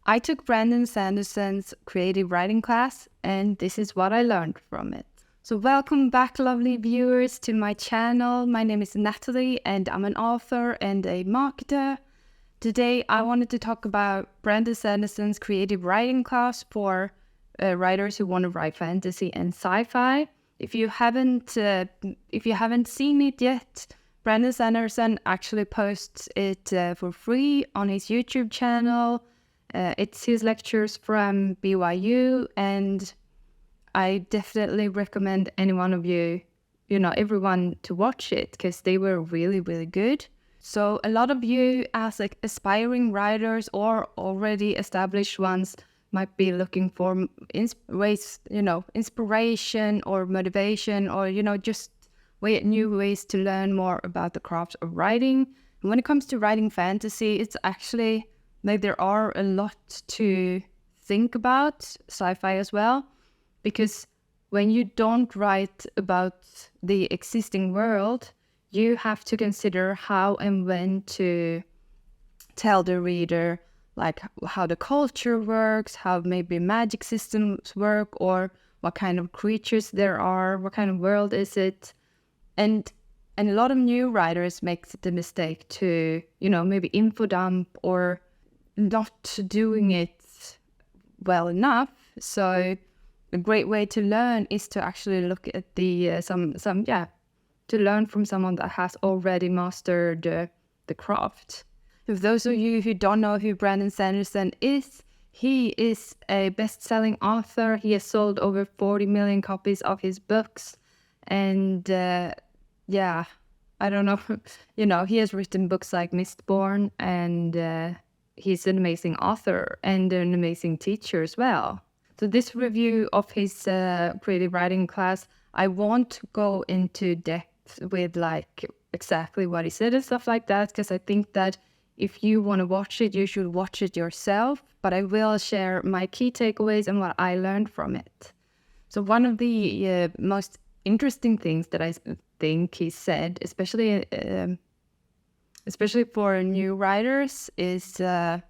I took Brandon Sanderson's creative writing class, and this is what I learned from it. So welcome back, lovely viewers, to my channel. My name is Natalie, and I'm an author and a marketer. Today, I wanted to talk about Brandon Sanderson's creative writing class for writers who want to write fantasy and sci-fi. If you haven't seen it yet, Brandon Sanderson actually posts it for free on his YouTube channel. It's his lectures from BYU, and I definitely recommend any one of you, everyone to watch it because they were really, really good. So a lot of you as like aspiring writers or already established ones might be looking for inspiration or motivation or, just new ways to learn more about the craft of writing. And when it comes to writing fantasy, it's actually like there are a lot to think about, sci-fi as well, because when you don't write about the existing world, you have to consider how and when to tell the reader like how the culture works, how maybe magic systems work, or what kind of creatures there are, what kind of world is it. And a lot of new writers make the mistake to, maybe info dump or not doing it well enough. So a great way to learn is to actually look at the to learn from someone that has already mastered the craft. For those of you who don't know who Brandon Sanderson is, he is a best-selling author. He has sold over 40 million copies of his books, and I don't know, he has written books like Mistborn, and he's an amazing author and an amazing teacher as well. So this review of his creative writing class, I won't go into depth with like exactly what he said and stuff like that, because I think that if you want to watch it, you should watch it yourself. But I will share my key takeaways and what I learned from it. So one of the most interesting things that I think he said, especially for new writers, is that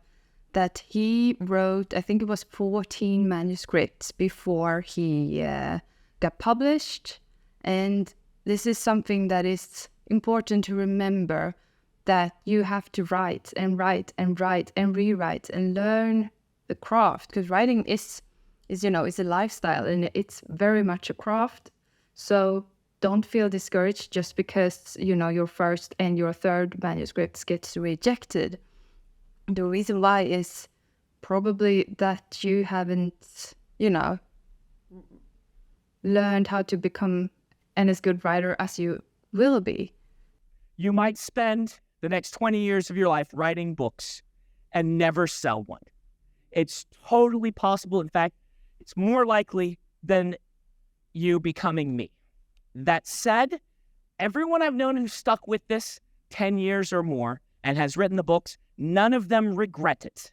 he wrote, I think it was 14 manuscripts before he got published. And this is something that is important to remember, that you have to write and write and write and rewrite and learn the craft, because writing is a lifestyle and it's very much a craft. So don't feel discouraged just because, your first and your third manuscripts gets rejected. The reason why is probably that you haven't, learned how to become an as good writer as you will be. You might spend the next 20 years of your life writing books and never sell one. It's totally possible. In fact, it's more likely than you becoming me. That said, everyone I've known who's stuck with this 10 years or more and has written the books, none of them regret it.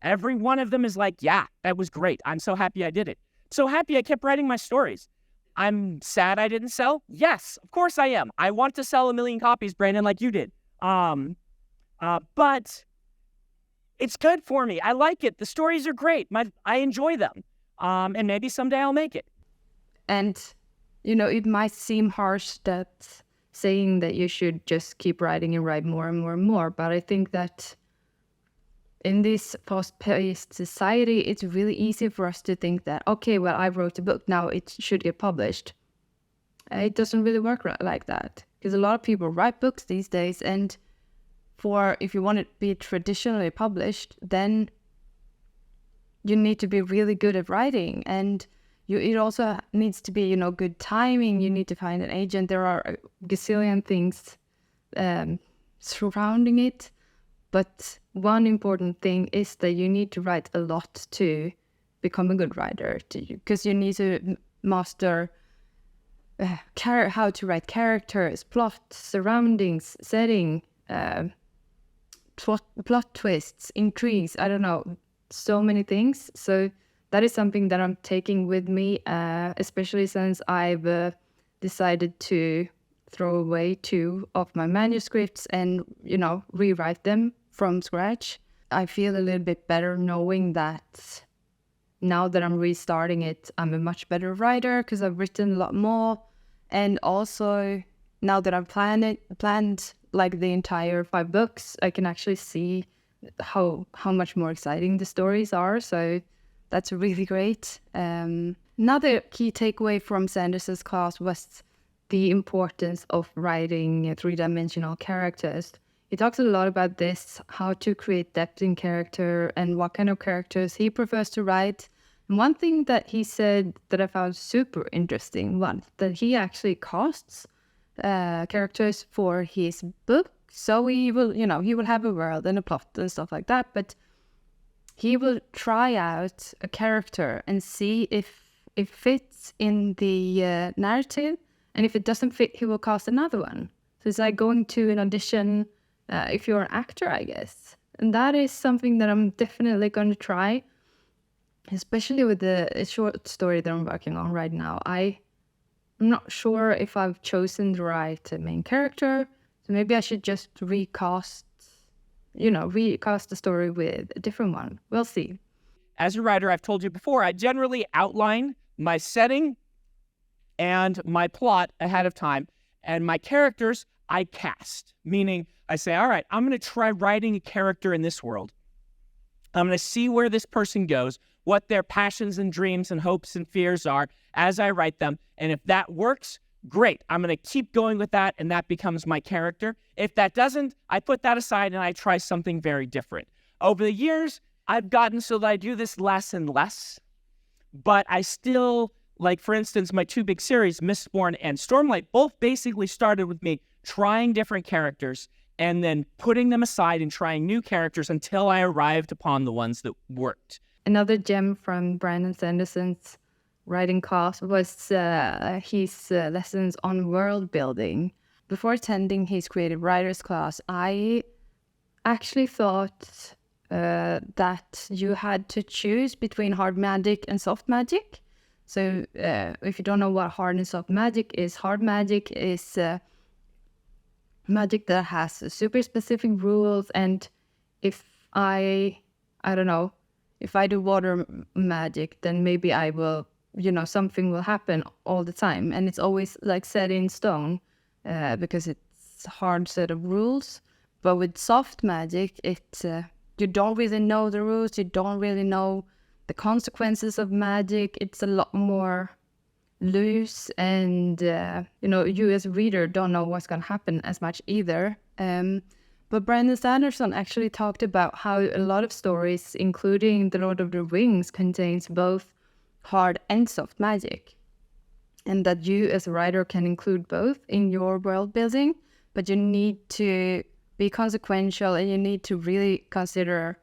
Every one of them is like, yeah, that was great. I'm so happy I did it. So happy I kept writing my stories. I'm sad I didn't sell. Yes, of course I am. I want to sell 1 million copies, Brandon, like you did. But it's good for me. I like it. The stories are great. I enjoy them. And maybe someday I'll make it. And, it might seem harsh that saying that you should just keep writing and write more and more and more. But I think that in this fast-paced society, it's really easy for us to think that, okay, well, I wrote a book, now it should get published. It doesn't really work like that, because a lot of people write books these days, and if you want it to be traditionally published, then you need to be really good at writing, and it also needs to be, good timing. You need to find an agent. There are a gazillion things surrounding it. But one important thing is that you need to write a lot to become a good writer, because you need to master how to write characters, plot, surroundings, setting, plot twists, intrigues, I don't know, so many things. So that is something that I'm taking with me, especially since I've decided to throw away 2 of my manuscripts and, rewrite them from scratch. I feel a little bit better knowing that now that I'm restarting it, I'm a much better writer because I've written a lot more. And also, now that I've planned like the entire 5 books, I can actually see how much more exciting the stories are. So that's really great. Another key takeaway from Sanderson's class was the importance of writing three-dimensional characters. He talks a lot about this, how to create depth in character and what kind of characters he prefers to write. And one thing that he said that I found super interesting was that he actually casts characters for his book. So he will, he will have a world and a plot and stuff like that, but he will try out a character and see if it fits in the narrative. And if it doesn't fit, he will cast another one. So it's like going to an audition if you're an actor, I guess. And that is something that I'm definitely going to try, especially with the short story that I'm working on right now. I'm not sure if I've chosen the right main character. So maybe I should just recast the story with a different one. We'll see. As a writer, I've told you before, I generally outline my setting and my plot ahead of time. And my characters, I cast, meaning I say, all right, I'm going to try writing a character in this world. I'm going to see where this person goes, what their passions and dreams and hopes and fears are as I write them. And if that works, great. I'm going to keep going with that, and that becomes my character. If that doesn't, I put that aside and I try something very different. Over the years, I've gotten so that I do this less and less, but I still, like, for instance, my 2 big series, Mistborn and Stormlight, both basically started with me trying different characters and then putting them aside and trying new characters until I arrived upon the ones that worked. Another gem from Brandon Sanderson's writing class was his lessons on world building. Before attending his creative writers class, I actually thought that you had to choose between hard magic and soft magic. So if you don't know what hard and soft magic is, hard magic is magic that has super specific rules. And if I do water magic, then maybe I will, something will happen all the time. And it's always like set in stone because it's a hard set of rules. But with soft magic, you don't really know the rules. You don't really know the consequences of magic. It's a lot more loose, and you as a reader don't know what's going to happen as much either. But Brandon Sanderson actually talked about how a lot of stories, including The Lord of the Rings, contains both hard and soft magic, and that you as a writer can include both in your world building, but you need to be consequential and you need to really consider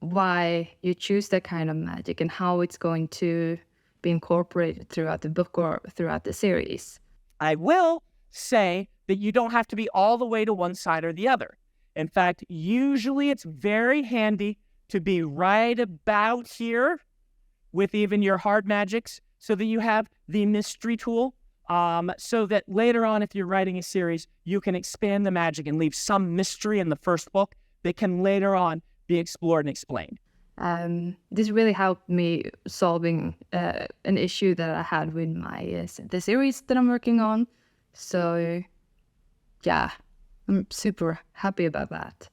why you choose that kind of magic and how it's going to be incorporated throughout the book or throughout the series. I will say that you don't have to be all the way to one side or the other. In fact, usually it's very handy to be right about here with even your hard magics so that you have the mystery tool, so that later on, if you're writing a series, you can expand the magic and leave some mystery in the first book that can later on be explored and explained. This really helped me solving an issue that I had with the series that I'm working on. So, yeah, I'm super happy about that.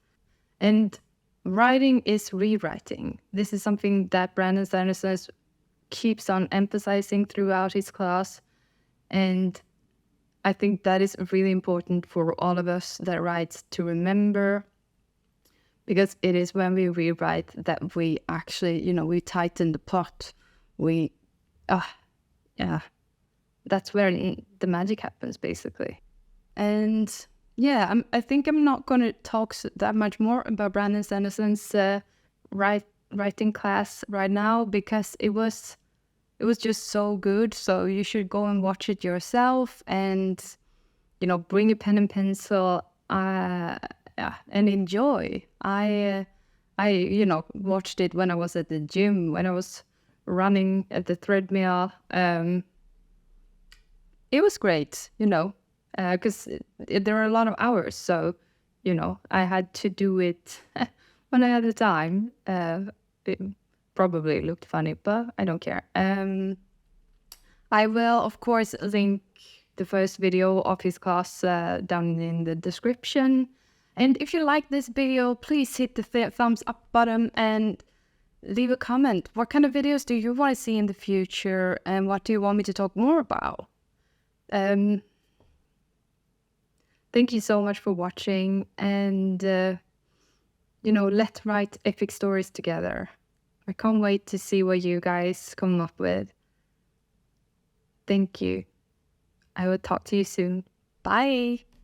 And writing is rewriting. This is something that Brandon Sanderson keeps on emphasizing throughout his class. And I think that is really important for all of us that write to remember, because it is when we rewrite that we actually, we tighten the plot. That's where the magic happens, basically. And yeah, I think I'm not going to talk that much more about Brandon Sanderson's writing class right now, because it was just so good. So you should go and watch it yourself, and bring a pen and pencil and enjoy. I watched it when I was at the gym, when I was running at the treadmill. It was great, because there are a lot of hours. So, I had to do it When I had the time, it probably looked funny, but I don't care. I will, of course, link the first video of his class down in the description. And if you like this video, please hit the thumbs up button and leave a comment. What kind of videos do you want to see in the future, and what do you want me to talk more about? Thank you so much for watching, and let's write epic stories together. I can't wait to see what you guys come up with. Thank you. I will talk to you soon. Bye.